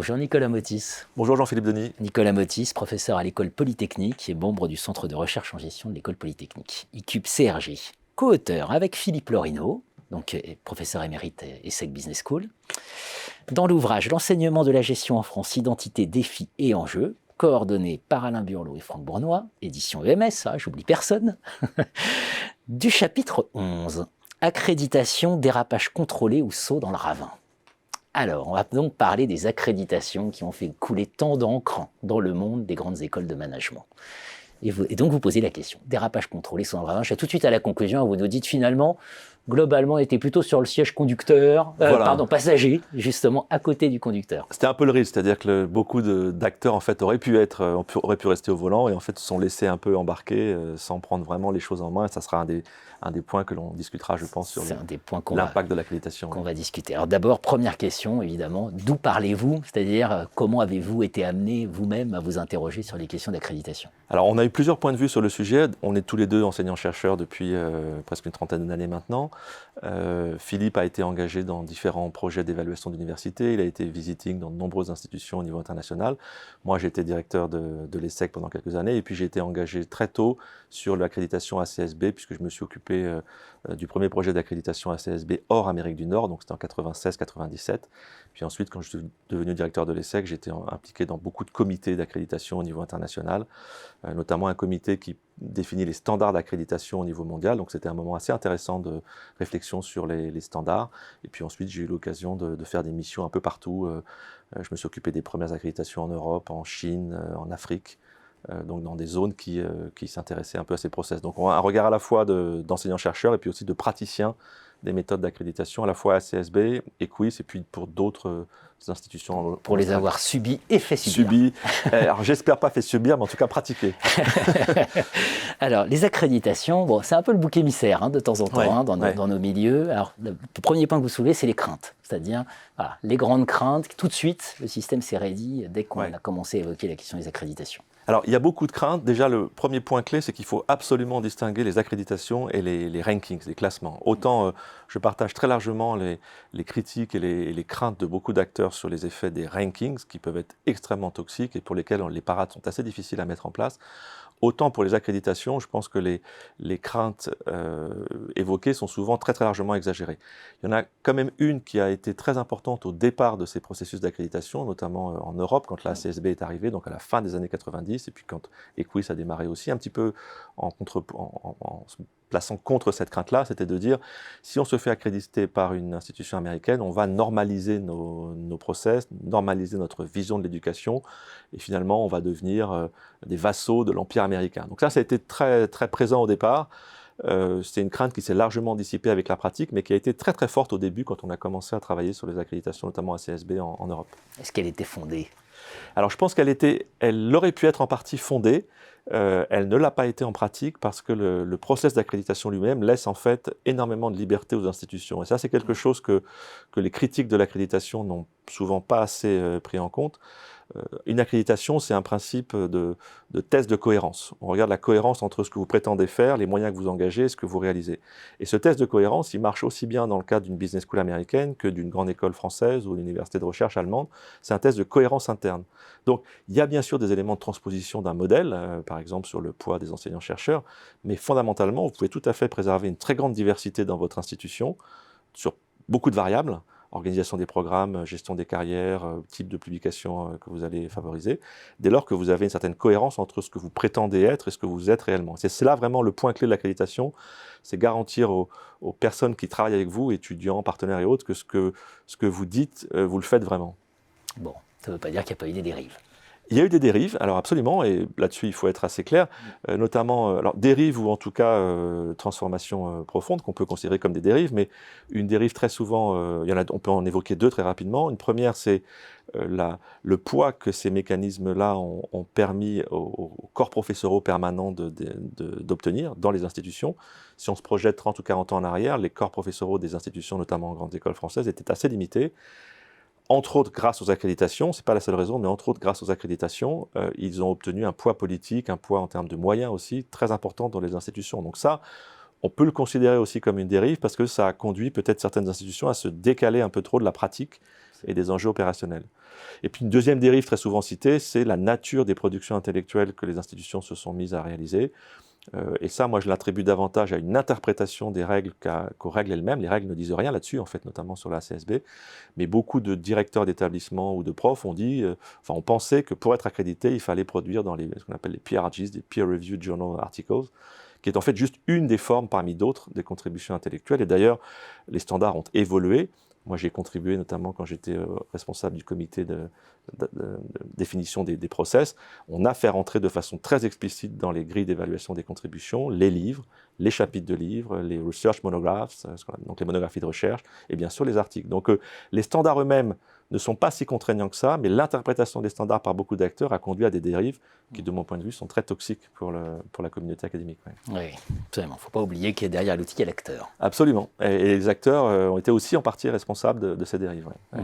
Bonjour Nicolas Motis. Bonjour Jean-Philippe Denis. Nicolas Motis, professeur à l'école Polytechnique et membre du Centre de recherche en gestion de l'école Polytechnique, ICUP-CRG. Co-auteur avec Philippe Lorino, donc professeur émérite ESSEC Business School, dans l'ouvrage L'enseignement de la gestion en France, identité, défis et enjeux, coordonné par Alain Burlot et Franck Bournois, édition EMS, j'oublie personne, du chapitre 11, accréditation, dérapage contrôlé ou saut dans le ravin. Alors, on va donc parler des accréditations qui ont fait couler tant d'encre dans le monde des grandes écoles de management. Et donc, vous posez la question, dérapage contrôlé, saut dans le ravin. Je vais tout de suite à la conclusion, vous nous dites finalement, globalement, on était plutôt sur le siège conducteur, passager, justement, à côté du conducteur. C'était un peu le risque, c'est-à-dire que beaucoup d'acteurs en fait, auraient pu rester au volant et en fait se sont laissés un peu embarquer sans prendre vraiment les choses en main. Et ça sera un des points que l'on discutera, je pense, sur l'impact de l'accréditation. Qu'on va discuter. Alors d'abord, première question, évidemment, d'où parlez-vous? C'est-à-dire, comment avez-vous été amené vous-même à vous interroger sur les questions d'accréditation? Alors, on a eu plusieurs points de vue sur le sujet. On est tous les deux enseignants-chercheurs depuis presque une trentaine d'années maintenant. Philippe a été engagé dans différents projets d'évaluation d'université. Il a été visiting dans de nombreuses institutions au niveau international. Moi, j'ai été directeur de l'ESSEC pendant quelques années. Et puis, j'ai été engagé très tôt sur l'accréditation ACSB, puisque je me suis occupé du premier projet d'accréditation ACSB hors Amérique du Nord. Donc, c'était en 96-97. Puis ensuite, quand je suis devenu directeur de l'ESSEC, j'étais impliqué dans beaucoup de comités d'accréditation au niveau international, notamment un comité qui définit les standards d'accréditation au niveau mondial. Donc c'était un moment assez intéressant de réflexion sur les standards. Et puis ensuite, j'ai eu l'occasion de faire des missions un peu partout. Je me suis occupé des premières accréditations en Europe, en Chine, en Afrique, donc dans des zones qui s'intéressaient un peu à ces process. Donc on a un regard à la fois d'enseignants-chercheurs et puis aussi de praticiens des méthodes d'accréditation, à la fois ACSB, EQUIS, et puis pour d'autres institutions. Pour les avoir subis et fait subir. Alors j'espère pas fait subir, mais en tout cas pratiquer. Alors les accréditations, bon, c'est un peu le bouc émissaire de temps en temps dans nos milieux. Alors le premier point que vous soulevez, c'est les craintes. C'est-à-dire voilà, les grandes craintes, tout de suite, le système s'est raidi dès qu'on a commencé à évoquer la question des accréditations. Alors, il y a beaucoup de craintes. Déjà, le premier point clé, c'est qu'il faut absolument distinguer les accréditations et les rankings, les classements. Autant, je partage très largement les critiques et les craintes de beaucoup d'acteurs sur les effets des rankings, qui peuvent être extrêmement toxiques et pour lesquels les parades sont assez difficiles à mettre en place. Autant pour les accréditations, je pense que les craintes évoquées sont souvent très très largement exagérées. Il y en a quand même une qui a été très importante au départ de ces processus d'accréditation, notamment en Europe, quand la ACSB est arrivée, donc à la fin des années 90, et puis quand EQUIS a démarré aussi, un petit peu en se plaçant contre cette crainte-là, c'était de dire, si on se fait accréditer par une institution américaine, on va normaliser nos process, normaliser notre vision de l'éducation, et finalement, on va devenir des vassaux de l'Empire américain. Donc ça a été très, très présent au départ. C'est une crainte qui s'est largement dissipée avec la pratique, mais qui a été très, très forte au début quand on a commencé à travailler sur les accréditations, notamment ACSB en Europe. Est-ce qu'elle était fondée ? Alors je pense elle aurait pu être en partie fondée. Elle ne l'a pas été en pratique parce que le process d'accréditation lui-même laisse en fait énormément de liberté aux institutions. Et ça, c'est quelque chose que les critiques de l'accréditation n'ont souvent pas assez pris en compte. Une accréditation, c'est un principe de test de cohérence. On regarde la cohérence entre ce que vous prétendez faire, les moyens que vous engagez et ce que vous réalisez. Et ce test de cohérence, il marche aussi bien dans le cadre d'une business school américaine que d'une grande école française ou d'une université de recherche allemande. C'est un test de cohérence interne. Donc, il y a bien sûr des éléments de transposition d'un modèle, par exemple sur le poids des enseignants-chercheurs, mais fondamentalement, vous pouvez tout à fait préserver une très grande diversité dans votre institution sur beaucoup de variables. Organisation des programmes, gestion des carrières, type de publication que vous allez favoriser, dès lors que vous avez une certaine cohérence entre ce que vous prétendez être et ce que vous êtes réellement. C'est là vraiment le point clé de l'accréditation, c'est garantir aux personnes qui travaillent avec vous, étudiants, partenaires et autres, que ce que vous dites, vous le faites vraiment. Bon, ça ne veut pas dire qu'il n'y a pas eu des dérives. Il y a eu des dérives, alors absolument, et là-dessus il faut être assez clair, notamment, alors dérives ou en tout cas transformations profondes qu'on peut considérer comme des dérives, mais une dérive très souvent, on peut en évoquer deux très rapidement. Une première, c'est le poids que ces mécanismes-là ont permis aux corps professoraux permanents d'obtenir dans les institutions. Si on se projette 30 ou 40 ans en arrière, les corps professoraux des institutions, notamment en grandes écoles françaises, étaient assez limités. Entre autres, grâce aux accréditations, ce n'est pas la seule raison, mais entre autres, grâce aux accréditations, ils ont obtenu un poids politique, un poids en termes de moyens aussi, très important dans les institutions. Donc ça, on peut le considérer aussi comme une dérive, parce que ça a conduit peut-être certaines institutions à se décaler un peu trop de la pratique et des enjeux opérationnels. Et puis une deuxième dérive très souvent citée, c'est la nature des productions intellectuelles que les institutions se sont mises à réaliser. Et ça, moi, je l'attribue davantage à une interprétation des règles qu'aux règles elles-mêmes. Les règles ne disent rien là-dessus, en fait, notamment sur la CSB. Mais beaucoup de directeurs d'établissements ou de profs ont dit, on pensait que pour être accrédité, il fallait produire dans ce qu'on appelle les PRJs, des Peer Reviewed Journal Articles, qui est en fait juste une des formes parmi d'autres des contributions intellectuelles. Et d'ailleurs, les standards ont évolué. Moi, j'ai contribué notamment quand j'étais responsable du comité de définition des process. On a fait rentrer de façon très explicite dans les grilles d'évaluation des contributions les livres, les chapitres de livres, les research monographs, donc les monographies de recherche, et bien sûr les articles. Donc les standards eux-mêmes ne sont pas si contraignants que ça, mais l'interprétation des standards par beaucoup d'acteurs a conduit à des dérives qui, de mon point de vue, sont très toxiques pour la communauté académique. Oui, absolument. Il ne faut pas oublier qu'il y a derrière l'outil, il y a l'acteur. Absolument. Et les acteurs ont été aussi en partie responsables de ces dérives. Ouais.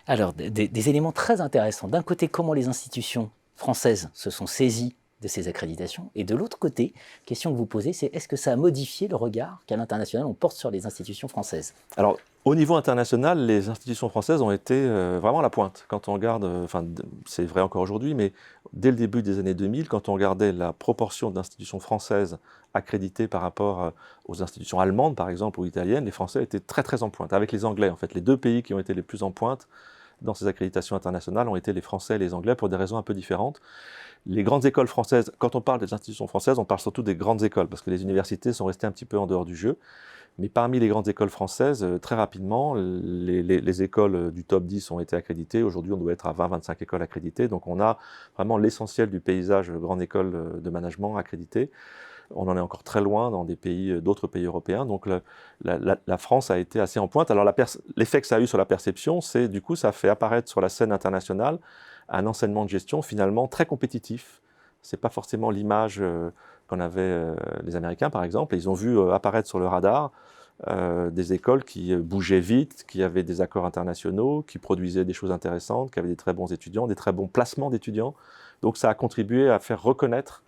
Alors, des éléments très intéressants. D'un côté, comment les institutions françaises se sont saisies de ces accréditations. Et de l'autre côté, question que vous posez, c'est est-ce que ça a modifié le regard qu'à l'international on porte sur les institutions françaises? Alors, au niveau international, les institutions françaises ont été vraiment à la pointe. Quand on regarde, c'est vrai encore aujourd'hui, mais dès le début des années 2000, quand on regardait la proportion d'institutions françaises accréditées par rapport aux institutions allemandes, par exemple, ou italiennes, les Français étaient très très en pointe. Avec les Anglais, en fait, les deux pays qui ont été les plus en pointe dans ces accréditations internationales ont été les Français et les Anglais pour des raisons un peu différentes. Les grandes écoles françaises, quand on parle des institutions françaises, on parle surtout des grandes écoles, parce que les universités sont restées un petit peu en dehors du jeu. Mais parmi les grandes écoles françaises, très rapidement, les écoles du top 10 ont été accréditées. Aujourd'hui, on doit être à 20-25 écoles accréditées. Donc on a vraiment l'essentiel du paysage grande école de management accrédité. On en est encore très loin dans d'autres pays européens. Donc la France a été assez en pointe. Alors l'effet que ça a eu sur la perception, c'est du coup, ça a fait apparaître sur la scène internationale un enseignement de gestion finalement très compétitif. Ce n'est pas forcément l'image qu'en avaient les Américains, par exemple. Et ils ont vu apparaître sur le radar des écoles qui bougeaient vite, qui avaient des accords internationaux, qui produisaient des choses intéressantes, qui avaient des très bons étudiants, des très bons placements d'étudiants. Donc ça a contribué à faire reconnaître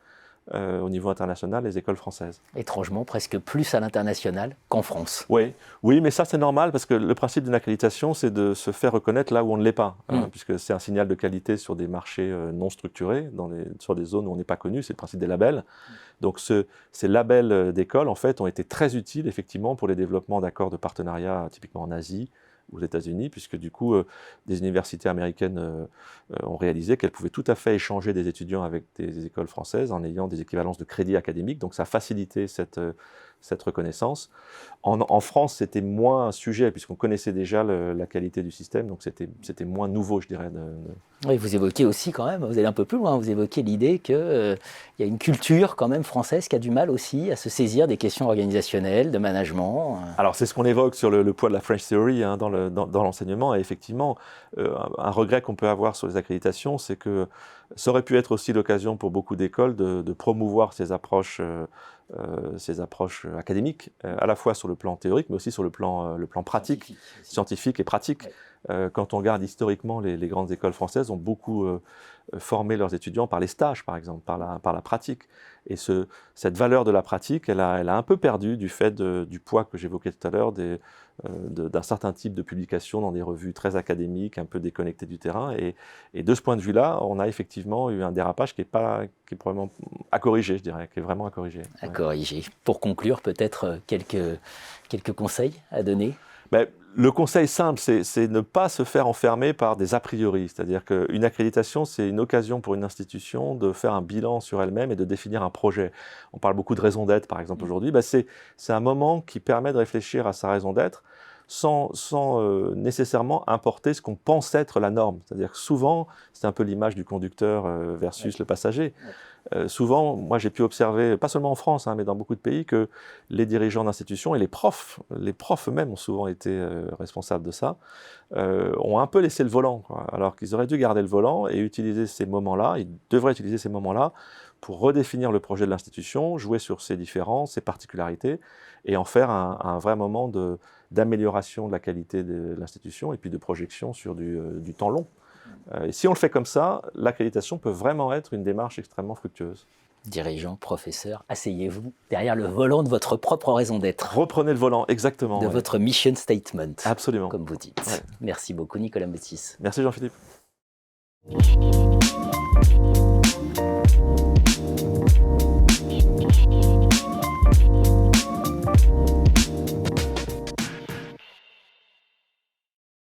au niveau international les écoles françaises. Étrangement, presque plus à l'international qu'en France. Oui, mais ça c'est normal parce que le principe d'une accréditation c'est de se faire reconnaître là où on ne l'est pas, puisque c'est un signal de qualité sur des marchés non structurés, sur des zones où on n'est pas connu, c'est le principe des labels. Donc ces labels d'école en fait ont été très utiles effectivement pour les développements d'accords de partenariat typiquement en Asie, aux États-Unis, puisque du coup, des universités américaines ont réalisé qu'elles pouvaient tout à fait échanger des étudiants avec des écoles françaises en ayant des équivalences de crédits académiques. Donc ça a facilité cette reconnaissance. En France, c'était moins un sujet, puisqu'on connaissait déjà la qualité du système, donc c'était moins nouveau, je dirais. Oui, vous évoquez aussi quand même, vous allez un peu plus loin, vous évoquez l'idée qu'il y a une culture quand même française qui a du mal aussi à se saisir des questions organisationnelles, de management. Alors c'est ce qu'on évoque sur le poids de la French Theory dans l'enseignement, et effectivement, un regret qu'on peut avoir sur les accréditations, c'est que ça aurait pu être aussi l'occasion pour beaucoup d'écoles de promouvoir ces approches académiques, à la fois sur le plan théorique, mais aussi sur le plan pratique, scientifique et pratique. Quand on regarde historiquement, les grandes écoles françaises ont beaucoup formé leurs étudiants par les stages, par exemple, par la pratique. Et cette valeur de la pratique, elle a un peu perdu du fait du poids que j'évoquais tout à l'heure, d'un certain type de publications dans des revues très académiques, un peu déconnectées du terrain. Et de ce point de vue-là, on a effectivement eu un dérapage qui est probablement à corriger, je dirais, qui est vraiment à corriger. À corriger. Pour conclure, peut-être quelques conseils à donner? Le conseil simple, c'est ne pas se faire enfermer par des a priori. C'est-à-dire qu'une accréditation, c'est une occasion pour une institution de faire un bilan sur elle-même et de définir un projet. On parle beaucoup de raison d'être, par exemple, aujourd'hui. C'est un moment qui permet de réfléchir à sa raison d'être sans nécessairement importer ce qu'on pense être la norme. C'est-à-dire que souvent, c'est un peu l'image du conducteur versus le passager. Souvent, moi j'ai pu observer, pas seulement en France, mais dans beaucoup de pays, que les dirigeants d'institutions et les profs eux-mêmes ont souvent été responsables de ça, ont un peu laissé le volant, alors qu'ils auraient dû garder le volant et utiliser ces moments-là, ils devraient utiliser ces moments-là pour redéfinir le projet de l'institution, jouer sur ses différences, ses particularités, et en faire un vrai moment d'amélioration de la qualité de l'institution et puis de projection sur du temps long. Et si on le fait comme ça, l'accréditation peut vraiment être une démarche extrêmement fructueuse. Dirigeants, professeurs, asseyez-vous derrière le volant de votre propre raison d'être. Reprenez le volant, exactement. De votre mission statement. Absolument. Comme vous dites. Ouais. Merci beaucoup, Nicolas Métis. Merci Jean-Philippe.